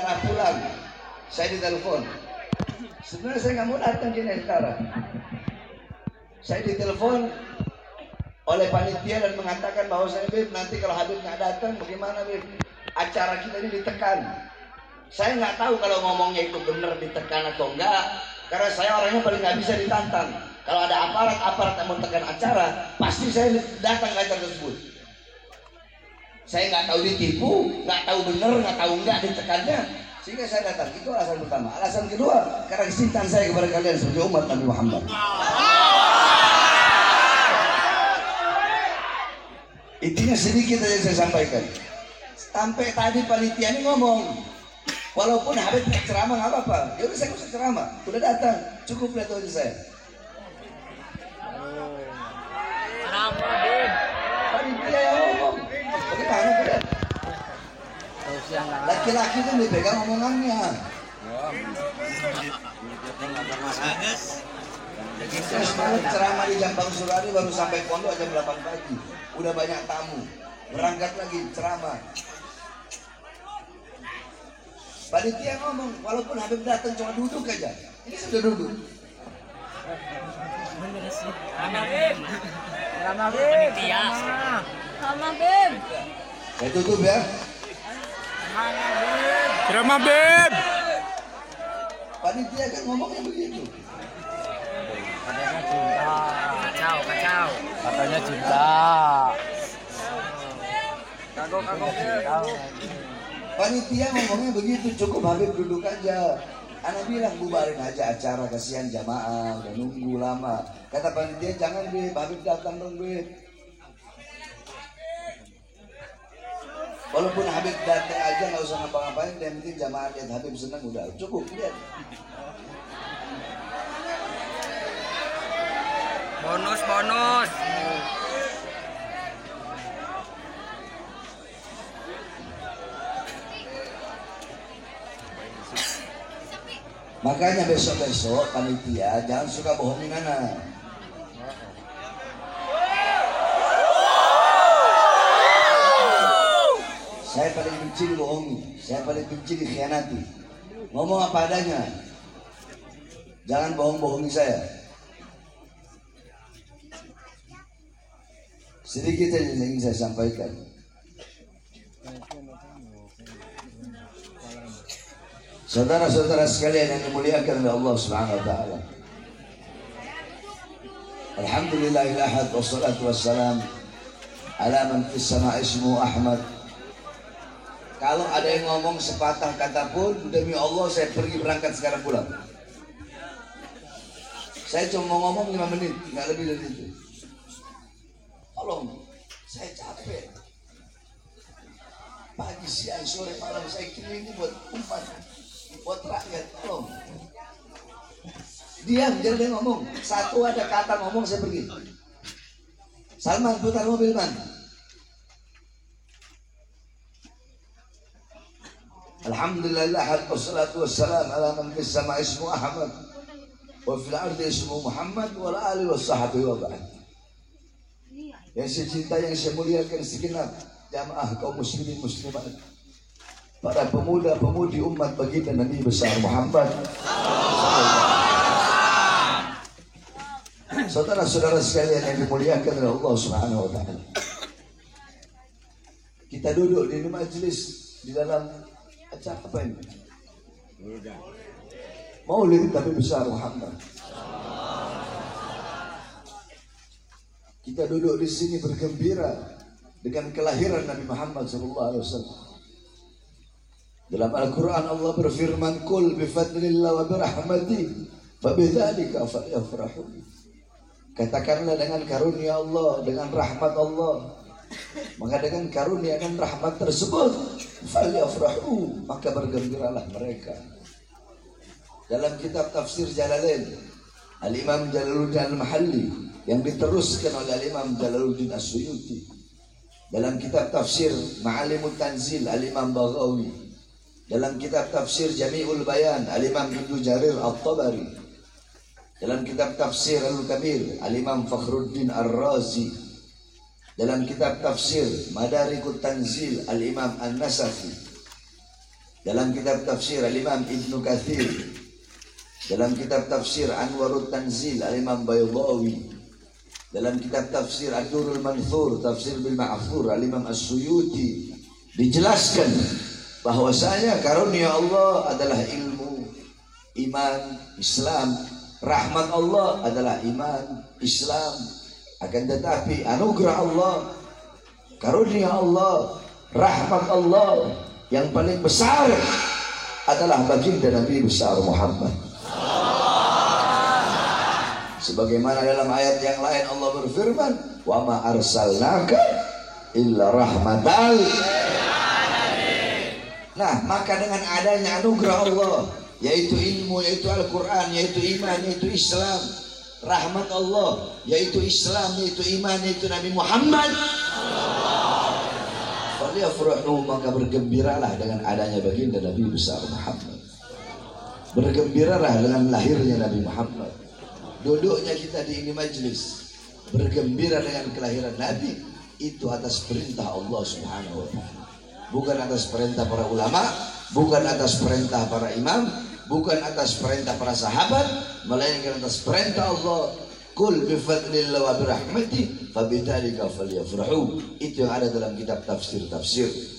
arah pulang, saya ditelepon. Sebenarnya saya nggak mau datang ke sekarang. Saya ditelepon oleh panitia dan mengatakan bahwa saya Beb, nanti kalau Habib nggak datang bagaimana Beb? Acara kita ini ditekan. Saya nggak tahu kalau ngomongnya itu benar ditekan atau enggak, karena saya orangnya paling nggak bisa ditantang. Kalau ada aparat yang mau tekan acara, pasti saya datang ke acara tersebut. Saya nggak tahu ditipu, nggak tahu benar, nggak tahu enggak ditekannya, sehingga saya datang. Itu alasan pertama. Alasan kedua, karena kecintaan saya kepada kalian sebagai umat Nabi Muhammad. Intinya sedikit saja saya sampaikan. Sampai tadi panitia ini ngomong, walaupun Habib ceramah nggak apa-apa. Ya udah saya nggak usah ceramah, udah datang, cukup lihat aja saya. Panitia yang ngomong, bagaimana tidak? Laki-laki itu dipegang omongannya. Saya semalam ceramah di Jambang Surari baru sampai pondok jam 8 pagi. Udah banyak tamu, berangkat lagi ceramah. Panitia ngomong, walaupun Habib datang cuma duduk aja, ini sudah duduk. Sama Beb. Saya tutup ya. Ceramah Beb. Panitia kan ngomongnya begitu. Kacau. Katanya cinta. Panitia ngomongnya begitu, cukup Habib duduk aja. Anak bilang bubarin aja acara, kasihan jamaah udah nunggu lama. Kata panitia jangan Beb, Habib datang dong Beb. Walaupun Habib datang aja nggak usah ngapa-ngapain, yang penting jamaah lihat Habib senang udah cukup lihat. Bonus. Makanya besok-besok panitia jangan suka bohongin anak. Saya paling benci dibohongi, saya paling benci dikhianati. Ngomong apa adanya, jangan bohong-bohongi saya. Sedikit saja yang ingin saya sampaikan. Saudara-saudara sekalian yang dimuliakan oleh Allah Subhanahu wa taala. Alhamdulillahil ahad wassalatu wassalam ala man fis sama'i ismu Ahmad. Kalau ada yang ngomong sepatah kata pun, demi Allah saya pergi berangkat sekarang pulang. Saya cuma mau ngomong 5 menit, nggak lebih dari itu. Tolong, saya capek. Pagi, siang, sore, malam saya keliling buat umat, buat rakyat. Tolong. Diam, jangan dia ngomong. Satu ada kata ngomong saya pergi. Salman, putar mobil man. Alhamdulillah, wassalatu wassalam ala man fis sama'i ismu Ahmad wa fil ardi ismu Muhammad wa ala alihi washabbihi wa ba'd. Yang saya cinta, yang saya muliakan segenap jamaah kaum muslimin muslimat, para pemuda-pemudi umat baginda Nabi besar Muhammad. Saudara-saudara sekalian yang dimuliakan oleh Allah Subhanahu wa taala. Kita duduk di majelis di dalam acara apa ini? Maulid Nabi besar Muhammad. Kita duduk di sini bergembira dengan kelahiran Nabi Muhammad SAW. Dalam Al-Quran Allah berfirman, "Qul bifadlillah wa birahmati fabidzalika falyafrahu." Katakanlah dengan karunia Allah, dengan rahmat Allah, maka dengan karunia dan rahmat tersebut falyafrahu, maka bergembiralah mereka. Dalam kitab tafsir Jalalain, Al-Imam Jalaluddin Al-Mahalli yang diteruskan oleh Al-Imam Jalaluddin As-Suyuti, dalam kitab tafsir Ma'alimut Tanzil Al-Imam Baghawi, dalam kitab tafsir Jami'ul Bayan Al-Imam Ibnu Jarir At-Tabari, dalam kitab tafsir Al-Kabir Al-Imam Fakhruddin Ar-Razi, dalam kitab tafsir Madarikut Tanzil Al-Imam An-Nasafi, dalam kitab tafsir Al-Imam Ibnu Katsir, dalam kitab tafsir Anwarut Tanzil Al-Imam Baydawi, dalam kitab tafsir Ad-Durrul Manthur Tafsir bil Ma'thur Al-Imam As-Suyuti, dijelaskan bahwasanya karunia Allah adalah ilmu, iman, Islam. Rahmat Allah adalah iman, Islam. Akan tetapi anugerah Allah, karunia Allah, rahmat Allah yang paling besar adalah baginda Nabi besar Muhammad. Sebagaimana dalam ayat yang lain Allah berfirman, "Wa ma arsalnaka illa rahmatal." Nah, maka dengan adanya anugerah Allah, yaitu ilmu, yaitu Al-Quran, yaitu iman, yaitu Islam, rahmat Allah, yaitu Islam, yaitu iman, yaitu Nabi Muhammad, falyafrahu, maka bergembiralah dengan adanya baginda Nabi besar Muhammad. Bergembiralah dengan lahirnya Nabi Muhammad. Duduknya kita di ini majlis bergembira dengan kelahiran Nabi, itu atas perintah Allah Subhanahu wa ta'ala. Bukan atas perintah para ulama, bukan atas perintah para imam, bukan atas perintah para sahabat, melainkan atas perintah Allah. Qul bi fadlillah wa bi rahmati fabidzalika falyafrahu. Itu yang ada dalam kitab tafsir.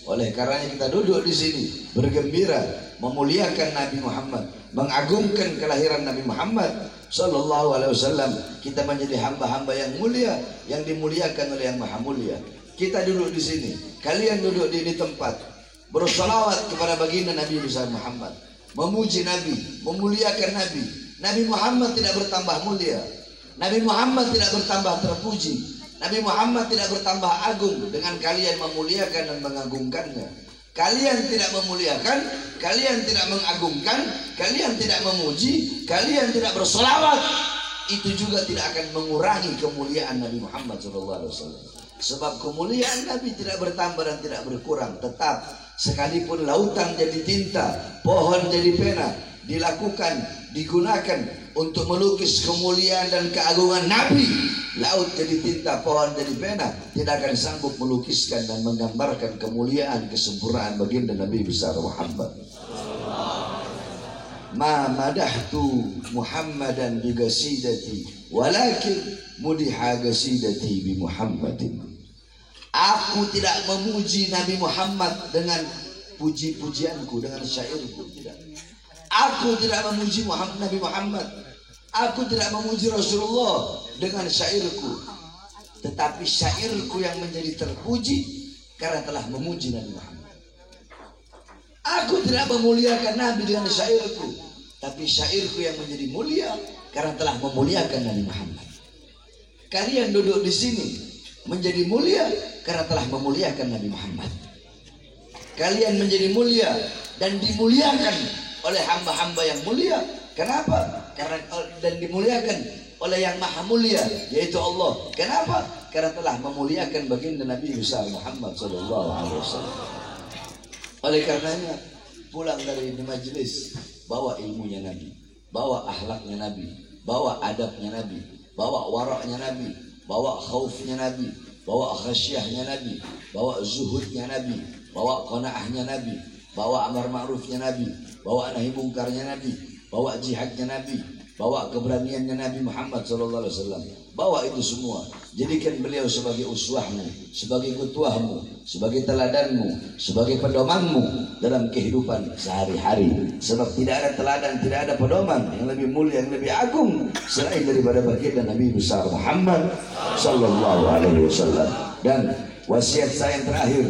Oleh karenanya kita duduk di sini bergembira, memuliakan Nabi Muhammad, mengagungkan kelahiran Nabi Muhammad sallallahu alaihi wasallam. Kita menjadi hamba-hamba yang mulia, yang dimuliakan oleh Yang Maha Mulia. Kita duduk di sini, kalian duduk di ini tempat, bersalawat kepada baginda Nabi besar Muhammad, memuji Nabi, memuliakan Nabi. Nabi Muhammad tidak bertambah mulia, Nabi Muhammad tidak bertambah terpuji, Nabi Muhammad tidak bertambah agung dengan kalian memuliakan dan mengagungkannya. Kalian tidak memuliakan, kalian tidak mengagungkan, kalian tidak memuji, kalian tidak bersalawat, itu juga tidak akan mengurangi kemuliaan Nabi Muhammad SAW. Sebab kemuliaan Nabi tidak bertambah dan tidak berkurang, tetap. Sekalipun lautan jadi tinta, pohon jadi pena, dilakukan, digunakan untuk melukis kemuliaan dan keagungan Nabi, laut jadi tinta, pohon jadi pena, tidak akan sanggup melukiskan dan menggambarkan kemuliaan, kesempurnaan baginda Nabi besar Muhammad. Ma madahtu Muhammadan bi qasidati walakin mudiha qasidati bi Muhammadin. Aku tidak memuji Nabi Muhammad dengan puji-pujianku, dengan syairku, tidak. Aku tidak memuji Nabi Muhammad, aku tidak memuji Rasulullah dengan syairku, tetapi syairku yang menjadi terpuji karena telah memuji Nabi Muhammad. Aku tidak memuliakan Nabi dengan syairku, tapi syairku yang menjadi mulia karena telah memuliakan Nabi Muhammad. Kalian duduk di sini menjadi mulia karena telah memuliakan Nabi Muhammad. Kalian menjadi mulia dan dimuliakan oleh hamba-hamba yang mulia. Kenapa? Karena dan dimuliakan oleh Yang Maha Mulia, yaitu Allah. Kenapa? Karena telah memuliakan baginda Nabi besar Muhammad sallallahu alaihi wasallam. Oleh karenanya, pulang dari ini majelis, bawa ilmunya Nabi, bawa akhlaknya Nabi, bawa adabnya Nabi, bawa waraknya Nabi, bawa khaufnya Nabi, bawa khasyahnya Nabi, bawa zuhudnya Nabi, bawa qanaahnya Nabi, bawa amar ma'rufnya Nabi, bawa nahi mungkarnya Nabi, bawa jihadnya Nabi, bawa keberaniannya Nabi Muhammad SAW. Bawa itu semua, jadikan beliau sebagai uswahmu, sebagai ketuamu, sebagai teladanmu, sebagai pedomanmu dalam kehidupan sehari-hari. Sebab tidak ada teladan, tidak ada pedoman yang lebih mulia, yang lebih agung selain daripada baginda Nabi besar Muhammad sallallahu alaihi wasallam. Dan wasiat saya yang terakhir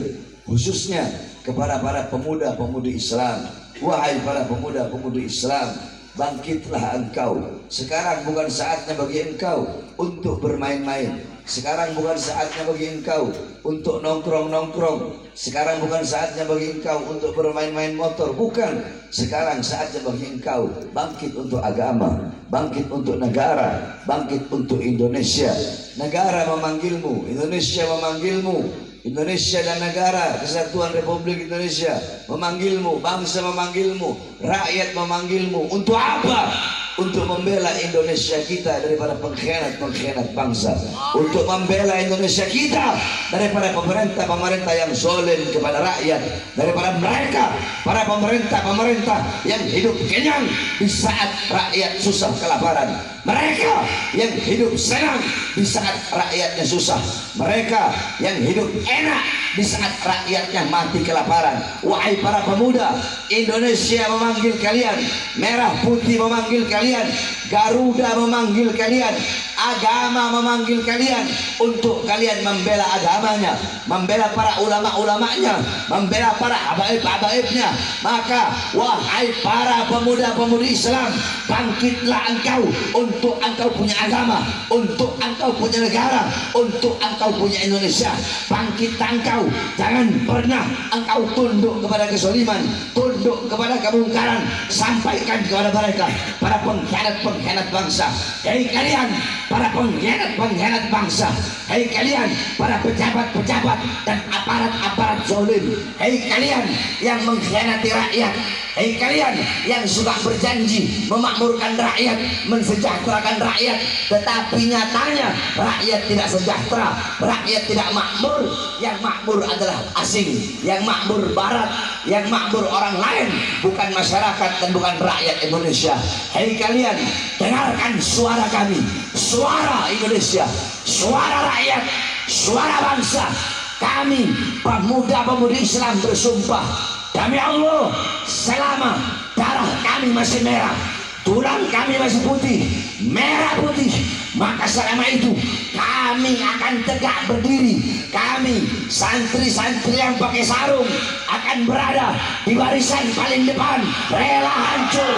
khususnya kepada para pemuda-pemudi Islam, wahai para pemuda-pemudi Islam, bangkitlah engkau. Sekarang bukan saatnya bagi engkau untuk bermain-main. Sekarang bukan saatnya bagi engkau untuk nongkrong-nongkrong. Sekarang bukan saatnya bagi engkau untuk bermain-main motor. Bukan. Sekarang saatnya bagi engkau bangkit untuk agama, bangkit untuk negara, bangkit untuk Indonesia. Negara memanggilmu, Indonesia memanggilmu. Indonesia dan negara Kesatuan Republik Indonesia memanggilmu, bangsa memanggilmu, rakyat memanggilmu. Untuk apa? untuk membela Indonesia kita daripada pengkhianat bangsa, untuk membela Indonesia kita daripada pemerintah yang zalim kepada rakyat, daripada mereka para pemerintah yang hidup kenyang di saat rakyat susah kelaparan, mereka yang hidup senang di saat rakyatnya susah, mereka yang hidup enak di saat rakyatnya mati kelaparan. Wahai para pemuda, Indonesia memanggil kalian, merah putih memanggil kalian, Garuda memanggil kalian, agama memanggil kalian untuk kalian membela agamanya, membela para ulama-ulamanya, membela para habaib-habaibnya. Maka wahai para pemuda-pemudi Islam, bangkitlah engkau untuk engkau punya agama, untuk engkau punya negara, untuk engkau punya Indonesia. Bangkitlah engkau, jangan pernah engkau tunduk kepada kezaliman, tunduk kepada kemungkaran. Sampaikan kepada mereka, para pengkhianat bangsa, hei kalian para pengkhianat bangsa, hei kalian para pejabat-pejabat dan aparat-aparat zalim, hei kalian yang mengkhianati rakyat, hei kalian yang suka berjanji memakmurkan rakyat, mensejahterakan rakyat, tetapi nyatanya rakyat tidak sejahtera, rakyat tidak makmur. Yang makmur adalah asing, yang makmur barat, yang makmur orang lain, bukan masyarakat dan bukan rakyat Indonesia. Hei kalian, dengarkan suara kami, suara Indonesia, suara rakyat, suara bangsa. Kami pemuda-pemudi Islam bersumpah demi Allah, selama darah kami masih merah, tulang kami masih putih, merah putih, maka selama itu kami akan tegak berdiri. Kami santri-santri yang pakai sarung akan berada di barisan paling depan, rela hancur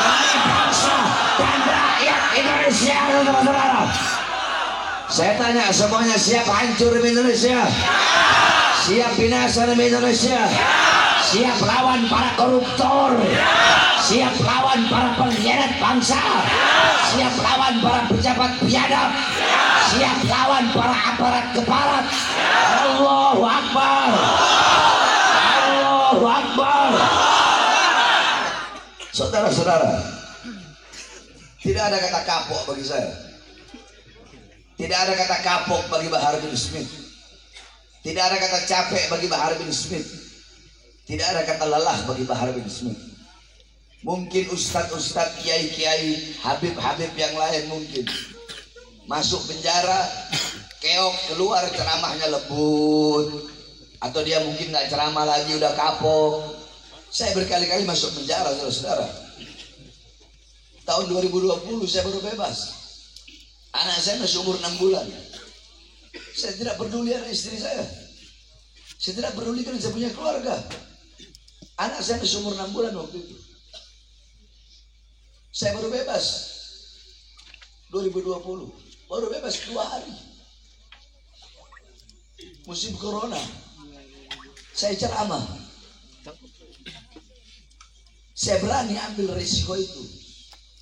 demi bangsa dan rakyat Indonesia. Saudara-saudara, saya tanya semuanya, siap hancur demi Indonesia? Siap binasa demi Indonesia? Siap lawan para koruptor? Siap lawan para pengkhianat bangsa? Siap lawan para pejabat biadab? Siap lawan para aparat keparat? Allahu Akbar, Allahu Akbar. Saudara-saudara, tidak ada kata kapok bagi saya, tidak ada kata kapok bagi Bahar bin Smith, tidak ada kata capek bagi Bahar bin Smith, tidak ada kata lelah bagi Bahar bin Smith. Mungkin ustadz-ustadz, kiai-kiai, habib-habib yang lain mungkin masuk penjara, keok, keluar ceramahnya lebut, atau dia mungkin nggak ceramah lagi udah kapok. Saya berkali-kali masuk penjara, saudara-saudara. Tahun 2020 saya baru bebas. Anak saya masih umur 6 bulan. Saya tidak peduli dengan istri saya, saya tidak peduli dengan saya punya keluarga. Anak saya masih umur 6 bulan waktu itu. Saya baru bebas 2020, baru bebas 2 hari. Musim corona, saya ceramah. Saya berani ambil risiko itu.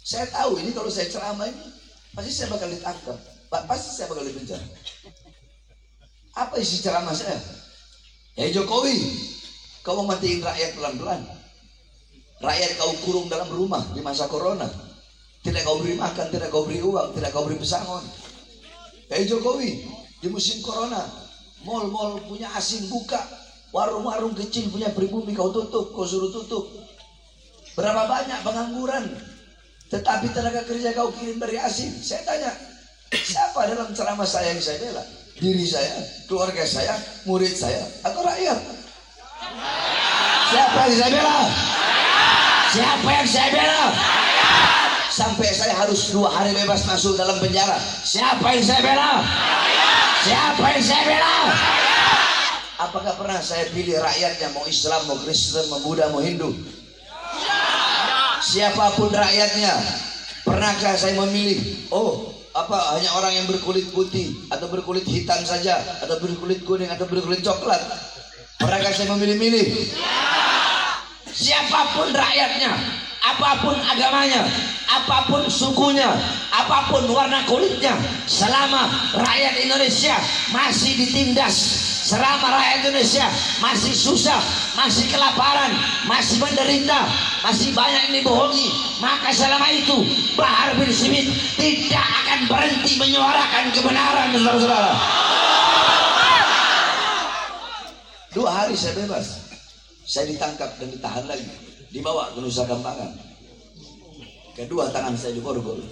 Saya tahu ini kalau saya ceramah ini pasti saya bakal ditangkap, pasti saya bakal dipenjara. Apa isi ceramah saya? Hei Jokowi, kau mau matiin rakyat pelan-pelan. Rakyat kau kurung dalam rumah di masa corona. Tidak kau beri makan, tidak kau beri uang, tidak kau beri pesangon. Hei Jokowi, di musim corona, mal-mal punya asing buka, warung-warung kecil punya pribumi kau tutup, kau suruh tutup. Berapa banyak pengangguran, tetapi tenaga kerja kau kirim dari asing. Saya tanya, siapa dalam ceramah saya yang saya bela? Diri saya, keluarga saya, murid saya, atau rakyat? Siapa yang saya bela? Siapa yang saya bela? Sampai saya harus 2 hari bebas masuk dalam penjara. Siapa yang saya bela? Siapa yang saya bela? Apakah pernah saya pilih rakyatnya, mau Islam, mau Kristen, mau Buddha, mau Hindu? Siapapun rakyatnya. Pernahkah saya memilih, hanya orang yang berkulit putih atau berkulit hitam saja, atau berkulit kuning atau berkulit coklat? Pernahkah saya memilih-milih? Siapapun rakyatnya, apapun agamanya, apapun sukunya, apapun warna kulitnya, selama rakyat Indonesia masih ditindas, selama rakyat Indonesia masih susah, masih kelaparan, masih menderita, masih banyak yang dibohongi, maka selama itu Bahar bin Smith tidak akan berhenti menyuarakan kebenaran, saudara-saudara. 2 hari saya bebas, saya ditangkap dan ditahan lagi, dibawa ke Nusa Kambangan. Kedua tangan saya diborgol,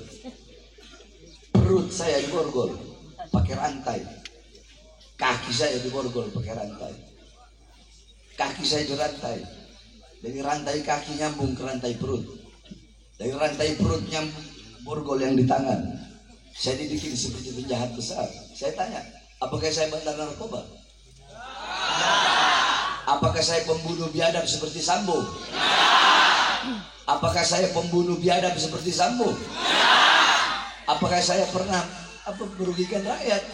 perut saya diborgol pakai rantai, kaki saya diborgol pakai rantai, kaki saya dirantai, dari rantai kaki nyambung ke rantai perut, dari rantai perut nyambung borgol yang di tangan. Saya dibikin seperti penjahat besar. Saya tanya, apakah saya bandar narkoba? Apakah saya pembunuh biadab seperti Sambo? Apakah saya pembunuh biadab seperti Sambo? Apakah saya pernah merugikan rakyat?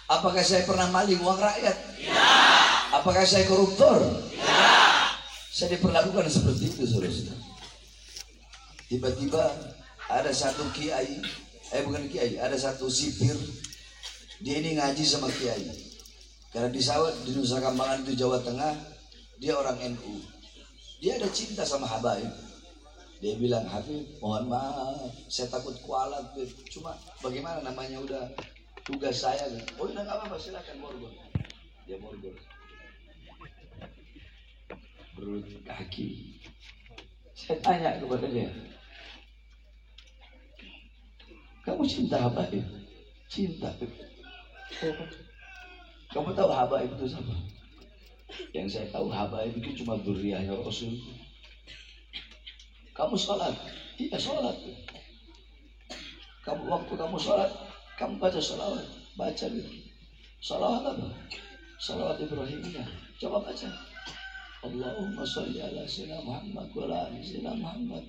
Apakah saya pernah maling uang rakyat? Apakah saya koruptor? Saya diperlakukan seperti itu, saudara. Tiba-tiba ada satu kiai, bukan kiai, ada satu sipir. Dia ini ngaji sama kiai. Karena di Nusa Kambangan itu Jawa Tengah, dia orang NU. Dia ada cinta sama Habaib. Dia bilang, Habib, mohon maaf, saya takut kualat. Cuma bagaimana namanya udah tugas saya. Oh udah nggak apa-apa, silakan borgol. Dia borgol. Perut, kaki. Saya tanya kepada dia, kamu cinta Habaib? Cinta. Kamu tahu Habaib itu siapa? Yang saya tahu Habaib itu cuma dzurriyyahnya Rasul. Kamu sholat? Iya sholat. Waktu kamu sholat, kamu baca sholawat. Baca gitu. Sholawat apa? Sholawat Ibrahimiyah. Coba baca. Allahumma sholli ala sayyidina Muhammad wa ala ali sayyidina Muhammad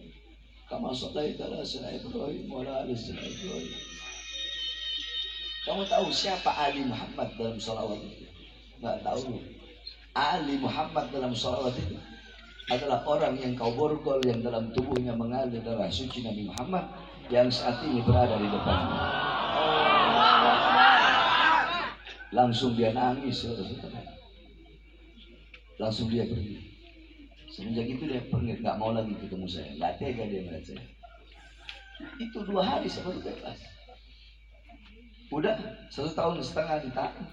kama shallaita ala sayyidina Ibrahim wa ala ali sayyidina Ibrahim. Kamu tahu siapa Ali Muhammad dalam sholawat itu? Nggak tahu. Ali Muhammad dalam sholawat itu adalah orang yang kau borgol, yang dalam tubuhnya mengalir darah suci Nabi Muhammad, yang saat ini berada di depanmu. Langsung dia nangis, langsung dia pergi. Semenjak itu dia pergi, nggak mau lagi ketemu saya, nggak tega dia melihat saya. Itu 2 hari saya baru bebas. Udah 1,5 tahun ditahan.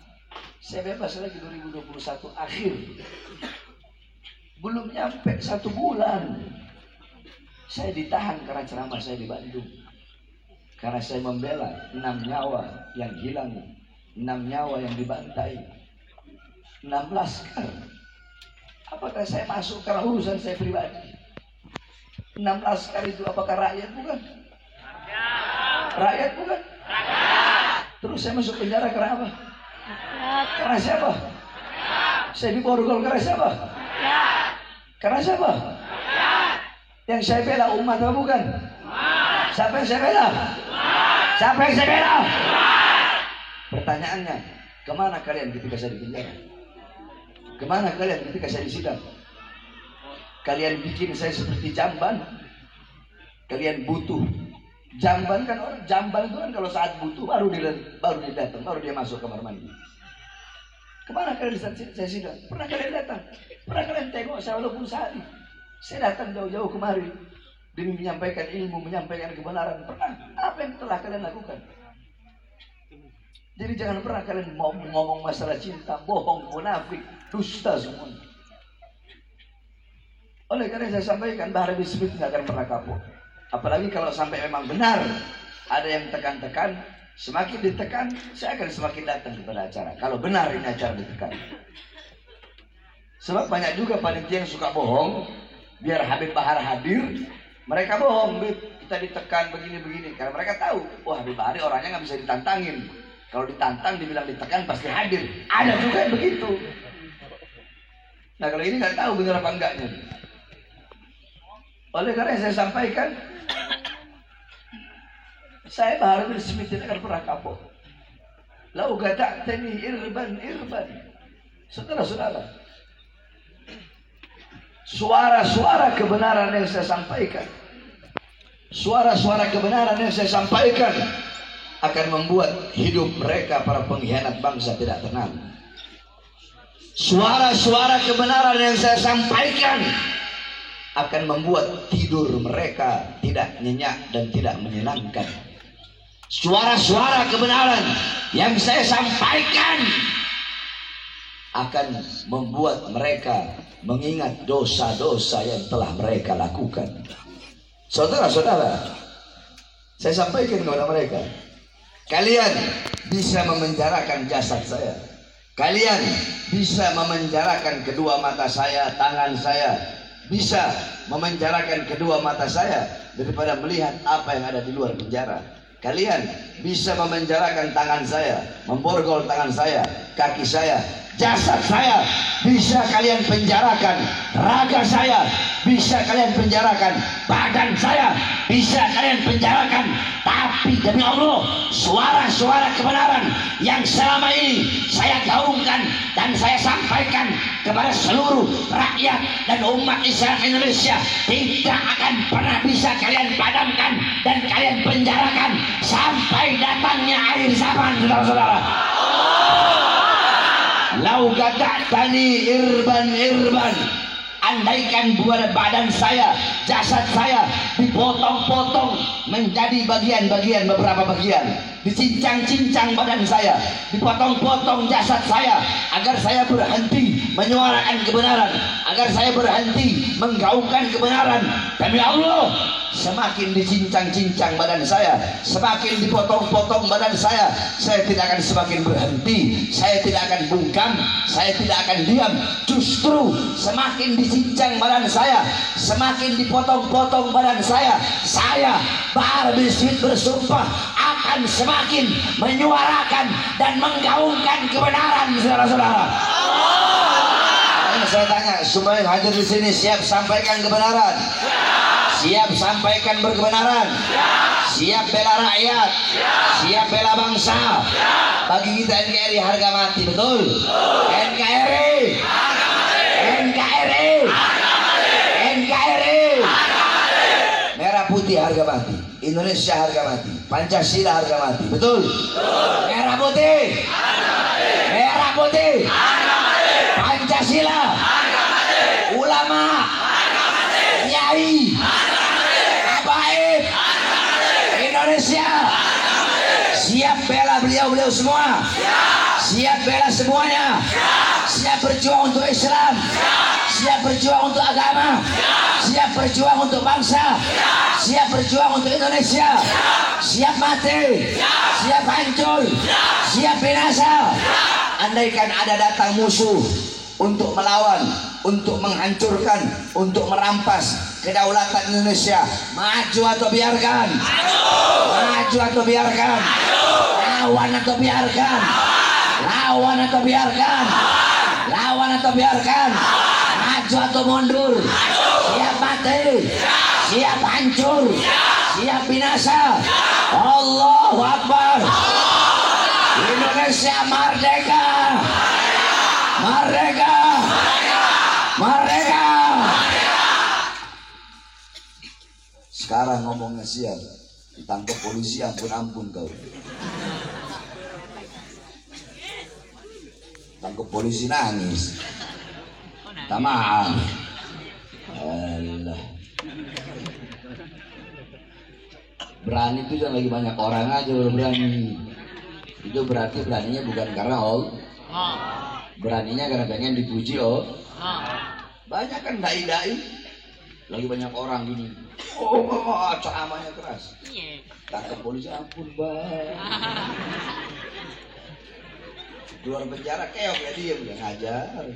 Saya bebas lagi 2021 akhir. Belum nyampe 1 bulan saya ditahan karena ceramah saya di Bandung. Karena saya membela 6 nyawa yang hilang, 6 nyawa yang dibantai, 6 laskar. Apakah saya masuk karena urusan saya pribadi? 6 laskar itu apakah rakyat bukan? Rakyat bukan? Terus saya masuk penjara karena apa? Karena siapa? Saya diborgol karena siapa? Karena siapa? Yang saya bela umat apa bukan? Siapa yang saya bela? Siapa yang saya bela? Pertanyaannya, kemana kalian ketika saya di penjara? Kemana kalian ketika saya di sidang? Kalian bikin saya seperti jamban. Kalian butuh. Jamban kan orang, jamban itu kan kalau saat butuh baru dia datang, baru dia masuk kamar mandi. Kemana kalian saat saya sidang? Pernah kalian datang? Pernah kalian tengok saya walaupun sehari? Saya datang jauh-jauh kemari demi menyampaikan ilmu, menyampaikan kebenaran. Pernah? Apa yang telah kalian lakukan? Jadi jangan pernah kalian ngomong masalah cinta, bohong, munafik, dusta semua. Oleh karena saya sampaikan, Bahar bin Smith tidak akan pernah kapok. Apalagi kalau sampai memang benar ada yang tekan-tekan, semakin ditekan, saya akan semakin datang kepada acara. Kalau benar ini acara ditekan. Sebab banyak juga panitia yang suka bohong, biar Habib Bahar hadir, mereka bohong, kita ditekan begini-begini. Karena mereka tahu, oh Habib Bahar orangnya nggak bisa ditantangin. Kalau ditantang, dibilang ditekan, pasti hadir. Ada juga yang begitu. Nah kalau ini nggak tahu benar apa enggaknya. Oleh karena saya sampaikan, saya Bahar bin Smith tidak akan pernah kapok. Lau gada'tani irban. Saudara-saudara, suara-suara kebenaran yang saya sampaikan, suara-suara kebenaran yang saya sampaikan akan membuat hidup mereka para pengkhianat bangsa tidak tenang. Suara-suara kebenaran yang saya sampaikan akan membuat tidur mereka tidak nyenyak dan tidak menyenangkan. Suara-suara kebenaran yang saya sampaikan akan membuat mereka mengingat dosa-dosa yang telah mereka lakukan. Saudara-saudara, saya sampaikan kepada mereka, kalian bisa memenjarakan jasad saya, kalian bisa memenjarakan kedua mata saya, tangan saya, bisa memenjarakan kedua mata saya daripada melihat apa yang ada di luar penjara. Kalian bisa memenjarakan tangan saya, memborgol tangan saya, kaki saya, jasad saya bisa kalian penjarakan, raga saya bisa kalian penjarakan, badan saya bisa kalian penjarakan. Tapi demi Allah, suara-suara kebenaran yang selama ini saya gaungkan dan saya sampaikan kepada seluruh rakyat dan umat Islam Indonesia tidak akan pernah bisa kalian padamkan dan kalian penjarakan sampai datangnya akhir zaman, saudara-saudara. Lau gada'tani irban, andaikan badan saya, jasad saya dipotong-potong menjadi bagian-bagian, beberapa bagian, dicincang-cincang badan saya, dipotong-potong jasad saya agar saya berhenti menyuarakan kebenaran, agar saya berhenti menggaungkan kebenaran. Demi Allah, semakin dicincang-cincang badan saya, semakin dipotong-potong badan saya tidak akan semakin berhenti, saya tidak akan bungkam, saya tidak akan diam. Justru semakin dicincang badan saya, semakin dipotong-potong badan saya Bahar bin Smith bersumpah akan semakin menyuarakan dan menggaungkan kebenaran, saudara-saudara. Saya tanya, semua yang hadir di sini siap sampaikan kebenaran? Siap sampaikan berkebenaran? Siap bela rakyat? Siap bela bangsa? Bagi kita NKRI harga mati, betul? NKRI merah putih harga mati, Indonesia harga mati, Pancasila harga mati, betul? Merah putih Pancasila, ulama, kiai, habaib Indonesia siap bela beliau semua, siap bela semuanya, siap berjuang untuk Islam, siap berjuang untuk agama, siap berjuang untuk bangsa, siap berjuang untuk Indonesia, siap mati, siap hancur, siap binasa. Andaikan ada datang musuh untuk melawan, untuk menghancurkan, untuk merampas kedaulatan Indonesia, maju atau biarkan? Maju atau biarkan? Lawan atau biarkan? Lawan atau biarkan? Lawan atau biarkan? Maju atau mundur? Siap mati, siap hancur, siap binasa. Allahu Akbar. Indonesia merdeka, merdeka, merdeka. Sekarang ngomongnya siap, ditangkap polisi, ampun kau. Tangkap polisi nangis, tak maaf. Allah. Berani itu jangan lagi banyak orang aja baru berani. Itu berarti beraninya bukan karena beraninya karena pengen dipuji. Banyak kan dai-dai, lagi banyak orang gini. Ceramahnya keras. Tangkap polisi, ampun bang. Keluar penjara keok ya dia udah ngajar.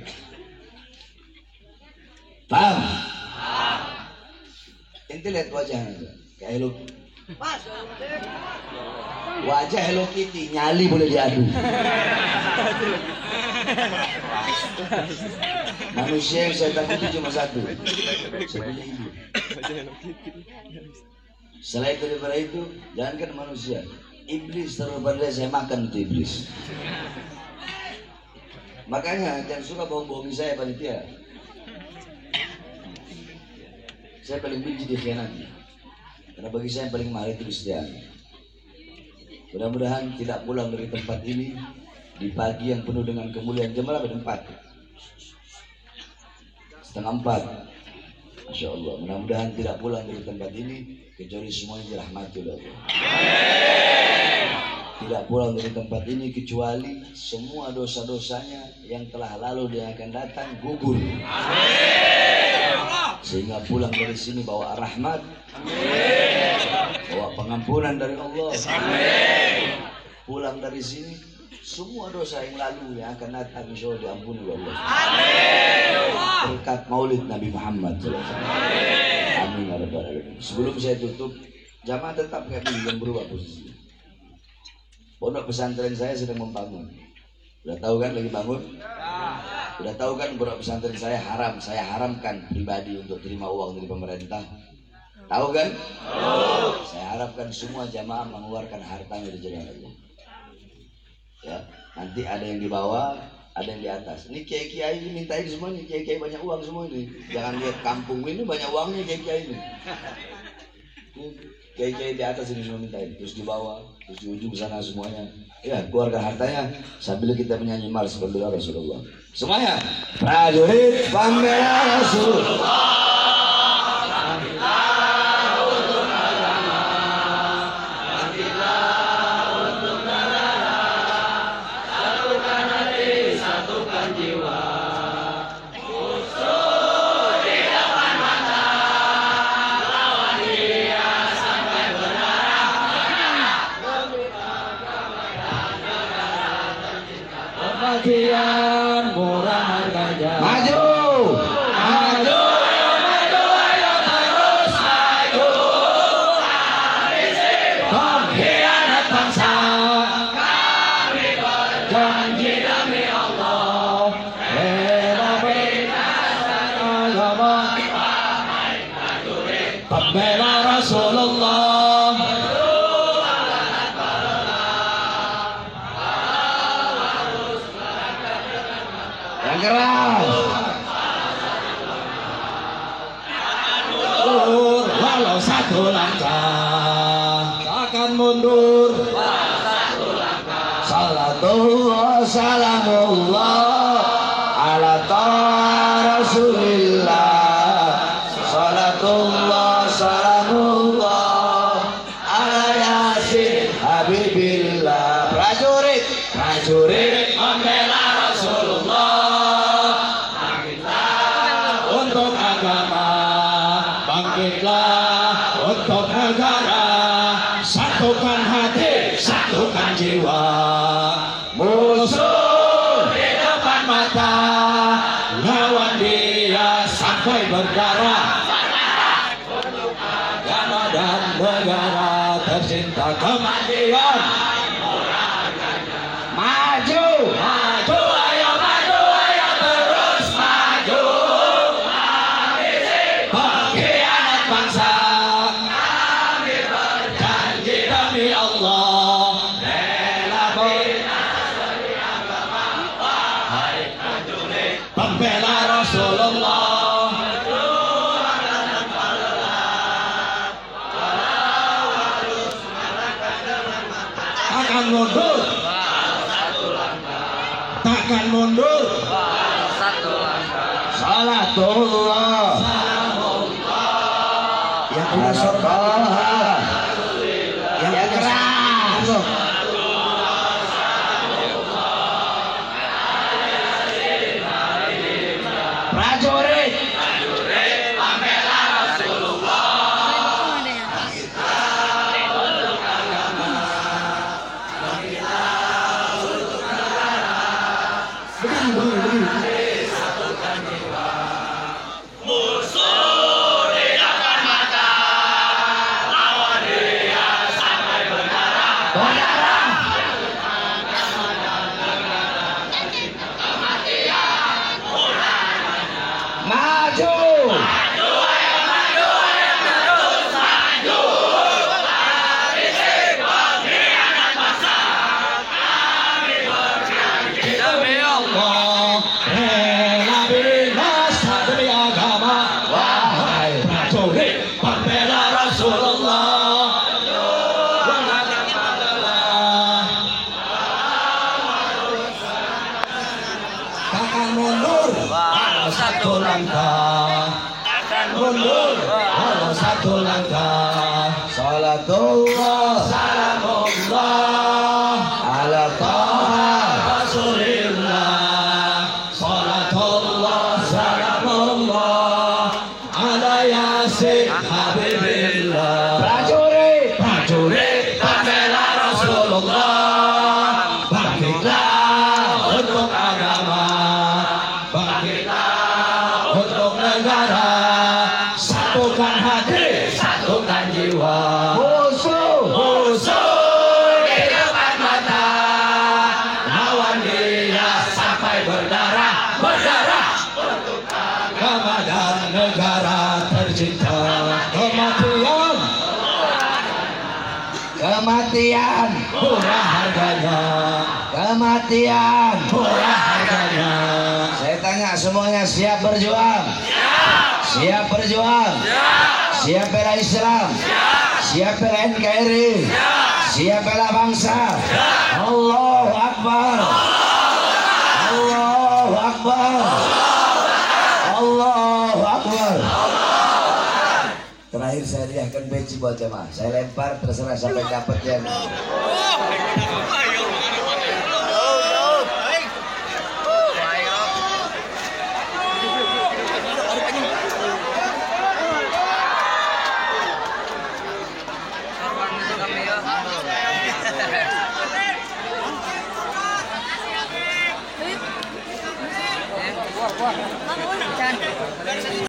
Bang, ente lihat wajahnya kayak Hello, wajah Hello Kitty, nyali boleh diadu. Manusia yang saya takuti cuma satu, saya punya ibu. Selain daripada itu, jangankan manusia, iblis terlalu pandai saya makan itu iblis. Makanya jangan suka bohong-bohongi saya panitia. Saya paling benci dikhianati. Karena bagi saya yang paling mahal itu kesetiaan. Mudah-mudahan tidak pulang dari tempat ini di pagi yang penuh dengan kemuliaan. Jam berapa? 4. 3:30. Masya Allah. Mudah-mudahan tidak pulang dari tempat ini kecuali semuanya dirahmati oleh Allah. Tidak pulang dari tempat ini kecuali semua dosa-dosanya yang telah lalu dan akan datang gugur. Sehingga pulang dari sini bawa rahmat, bawa pengampunan dari Allah. Pulang dari sini semua dosa yang lalu yang akan datang insya Allah diampuni oleh Allah. Berkat Maulid Nabi Muhammad SAW. Amin ya rabbal alamin. Sebelum saya tutup, jamaah tetap kami yang berubah posisi. Pondok pesantren saya sedang membangun. Udah tahu kan lagi bangun? Udah tahu kan pondok pesantren saya haram. Saya haramkan pribadi untuk terima uang dari pemerintah. Tahu kan? Saya harapkan semua jamaah mengeluarkan hartanya di jalan Allah. Ya, nanti ada yang di bawah, ada yang di atas. Ini kiai-kiai ini mintain semua nih, kiai-kiai banyak uang semua ini. Jangan lihat kampung ini banyak uangnya kiai-kiai ini. Kiai-kiai di atas ini semua mintain, terus di bawah, terus di ujung sana semuanya. Ya, keluarga hartanya sambil kita menyanyi mars pembela Rasulullah. Semuanya, prajurit pembela Rasulullah. Murah harganya. Maju, Maju, maju, ayo terus maju. Pengkhianat bangsa, kami berjanji demi Allah. Bela berdasar agama, pembela Rasulullah. yang keras. Walau satu langkah, takkan mundur. Salatullah salamullah ala ta'a Rasulillah. Salatullah salamullah ala Yasin Habibillah. Prajurit, prajurit Membela Rasulullah, untuk agama, bangkitlah untuk negara, satukan hati, satukan jiwa. Musuh di depan mata, lawan dia sampai berdarah. Agama dan negara tercinta kematian. maju. Maju, ayo maju, ayo terus maju. Pengkhianat bangsa, kami berjanji demi Allah. Bela berdasar agama, wahai prajurit pembela Rasulullah. Takkan mundur, takkan mundur. Satu langkah. Salatullah yang Rasulullah. Yang keras. Prajurit, Pembela Rasulullah. maju. Demi Allah. Bela binasa demi agama, wahai prajurit pembela Rasulullah. Takkan mundur, mundur, hanya satu langkah. Salatullah, salamullah, ala Taha Rasulillah. Salatullah, salamullah, ala Yasin Habibillah. Prajurit, prajurit, pembela Rasulullah, bangkitlah untuk agama, bangkitlah untuk negara, satukan hati, satukan jiwa. Musuh, musuh di depan mata, lawan dia sampai berdarah, berdarah kepada negara tercinta. Kematian, kematian murah harganya, kematian murah harganya. Saya tanya semuanya, siap berjuang? Siap berjuang? Siap bela Islam? Siap bela NKRI? Siap bela bangsa? Allahu Akbar, Allahu Akbar, Allahu Akbar. Terakhir saya hadiahkan peci buat jemaah. Saya lempar, terserah sampai dapat yang